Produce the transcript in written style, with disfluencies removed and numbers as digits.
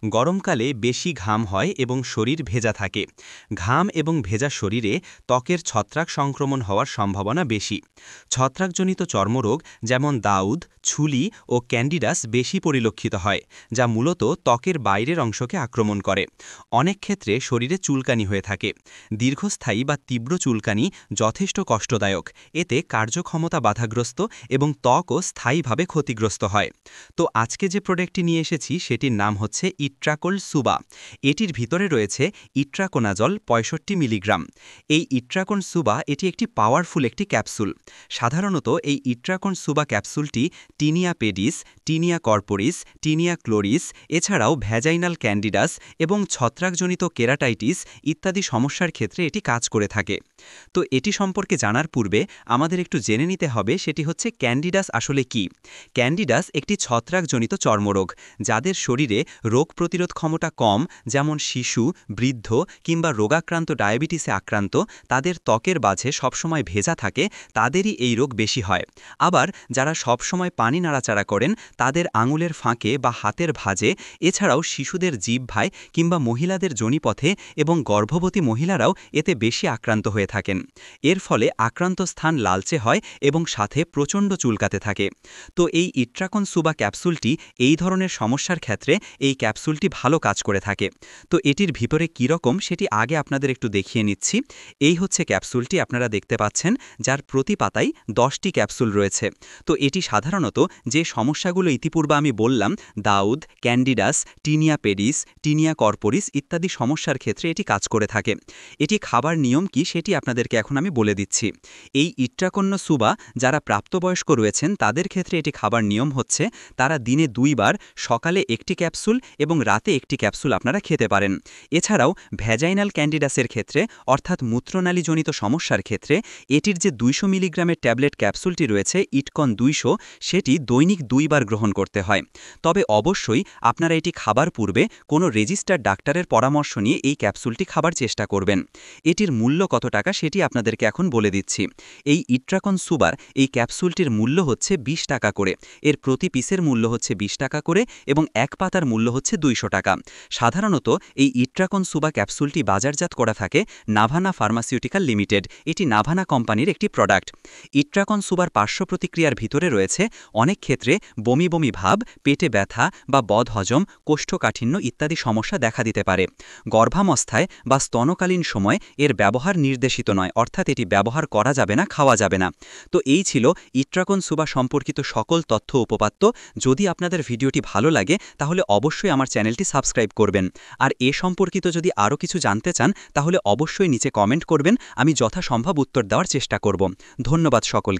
গরমকালে বেশি ঘাম হয় এবং শরীর ভেজা থাকে। ঘাম এবং ভেজা শরীরে ত্বকের ছত্রাক সংক্রমণ হওয়ার সম্ভাবনা বেশি। ছত্রাকজনিত চর্মরোগ যেমন দাউদ, ছুলি ও ক্যান্ডিডাস বেশি পরিলক্ষিত হয়, যা মূলত ত্বকের বাইরের অংশকে আক্রমণ করে। অনেক ক্ষেত্রে শরীরে চুলকানি হয়ে থাকে। দীর্ঘস্থায়ী বা তীব্র চুলকানি যথেষ্ট কষ্টদায়ক, এতে কার্যক্ষমতা বাধাগ্রস্ত এবং ত্বকও স্থায়ীভাবে ক্ষতিগ্রস্ত হয়। তো আজকে যে প্রোডাক্টটি নিয়ে এসেছি সেটির নাম হচ্ছে ইট্রাকোল সুবা। এটির ভিতরে রয়েছে ইট্রাকোনাজল ৬৫ মিলিগ্রাম। এই ইট্রাকোন সুবা এটি একটি পাওয়ারফুল একটি ক্যাপসুল। সাধারণত এই ইট্রাকোন সুবা ক্যাপসুলটি tinea pedis, tinea corporis, tinea cruris, এছাড়াও ভ্যাজাইনাল ক্যান্ডিডাস এবং ছত্রাকজনিত কেরাটাইটিস ইত্যাদি সমস্যার ক্ষেত্রে এটি কাজ করে থাকে। তো এটি সম্পর্কে জানার পূর্বে আমাদের একটু জেনে নিতে হবে সেটি হচ্ছে ক্যান্ডিডাস আসলে কি। ক্যান্ডিডাস একটি ছত্রাকজনিত চর্মরোগ, যাদের শরীরে রোগ প্রতিরোধ ক্ষমতা কম, যেমন শিশু, বৃদ্ধ কিংবা রোগাক্রান্ত ডায়াবেটিসে আক্রান্ত, তাদের ত্বকের মাঝে সবসময় ভেজা থাকে, তাদেরই এই রোগ বেশি হয়। আবার যারা সবসময় পানি নাড়াচাড়া করেন, তাদের আঙুলের ফাঁকে বা হাতের ভাঁজে, এছাড়াও শিশুদের জিহ্বায় কিংবা মহিলাদের যোনিপথে এবং গর্ভবতী মহিলারাও এতে বেশি আক্রান্ত হয়ে থাকেন। এর ফলে আক্রান্ত স্থান লালচে হয় এবং সাথে প্রচণ্ড চুলকাতে থাকে। তো এই ইট্রাকোন সুবা ক্যাপসুলটি এই ধরনের সমস্যার ক্ষেত্রে এই ক্যাপসুলটি ভালো কাজ করে থাকে। তো এটির ভিতরে কীরকম সেটি আগে আপনাদের একটু দেখিয়ে নিচ্ছি। এই হচ্ছে ক্যাপসুলটি, আপনারা দেখতে পাচ্ছেন, যার প্রতি পাতায় 10টি ক্যাপসুল রয়েছে। তো এটি সাধারণত যে সমস্যাগুলো ইতিপূর্বে আমি বললাম, দাউদ, ক্যান্ডিডাস, টিনিয়া পেডিস, টিনিয়া কর্পোরিস ইত্যাদি সমস্যার ক্ষেত্রে এটি কাজ করে থাকে। এটি খাবার নিয়ম কি সেটি আপনাদেরকে এখন আমি বলে দিচ্ছি। এই ইট্রাকোন সুবা যারা প্রাপ্তবয়স্ক রয়েছেন তাদের ক্ষেত্রে এটি খাবার নিয়ম হচ্ছে, তারা দিনে 2 বার, সকালে একটি ক্যাপসুল এবং রাতে একটি ক্যাপসুল আপনারা খেতে পারেন। এছাড়াও ভ্যাজাইনাল ক্যান্ডিডাসের ক্ষেত্রে, অর্থাৎ মূত্রনালীজনিত সমস্যার ক্ষেত্রে, এটির যে 200 মিলিগ্রামের ট্যাবলেট ক্যাপসুলটি রয়েছে ইটকন 200, সেটি দৈনিক 2 বার গ্রহণ করতে হয়। তবে অবশ্যই আপনারা এটি খাবার পূর্বে কোনো রেজিস্টার্ড ডাক্তারের পরামর্শ নিয়ে এই ক্যাপসুলটি খাবার চেষ্টা করবেন। এটির মূল্য কত টাকা সেটি আপনাদেরকে এখন বলে দিচ্ছি। এই ইট্রাকন সুবার এই ক্যাপসুলটির মূল্য হচ্ছে 20 টাকা করে। এর প্রতি পিসের মূল্য হচ্ছে 20 টাকা করে এবং এক পাতার মূল্য হচ্ছে 200 টাকা। সাধারণত এই ইট্রাকন সুবা ক্যাপসুলটি বাজারজাত করা থাকে নাভানা ফার্মাসিউটিক্যাল লিমিটেড। এটি নাভানা কোম্পানির একটি প্রোডাক্ট। ইট্রাকন সুবার পার্শ্ব প্রতিক্রিয়ার ভিতরে রয়েছে অনেক ক্ষেত্রে বমি বমি ভাব, পেটে ব্যথা বা বদহজম, কোষ্ঠকাঠিন্য ইত্যাদি সমস্যা দেখা দিতে পারে। গর্ভাবস্থায় বা স্তনকালীন সময় এর ব্যবহার নির্দেশিত নয়, অর্থাৎ এটি ব্যবহার করা যাবে না, খাওয়া যাবে না। তো এই ছিল ইট্রাকন সুবা সম্পর্কিত সকল তথ্য উপপাদ্য। যদি আপনাদের ভিডিওটি ভালো লাগে তাহলে অবশ্যই আমার চ্যানেলটি সাবস্ক্রাইব করবেন। আর এ সম্পর্কিত যদি আরও কিছু জানতে চান তাহলে অবশ্যই নিচে কমেন্ট করবেন, আমি যথাসম্ভব উত্তর দেওয়ার চেষ্টা করব। ধন্যবাদ সকলকে।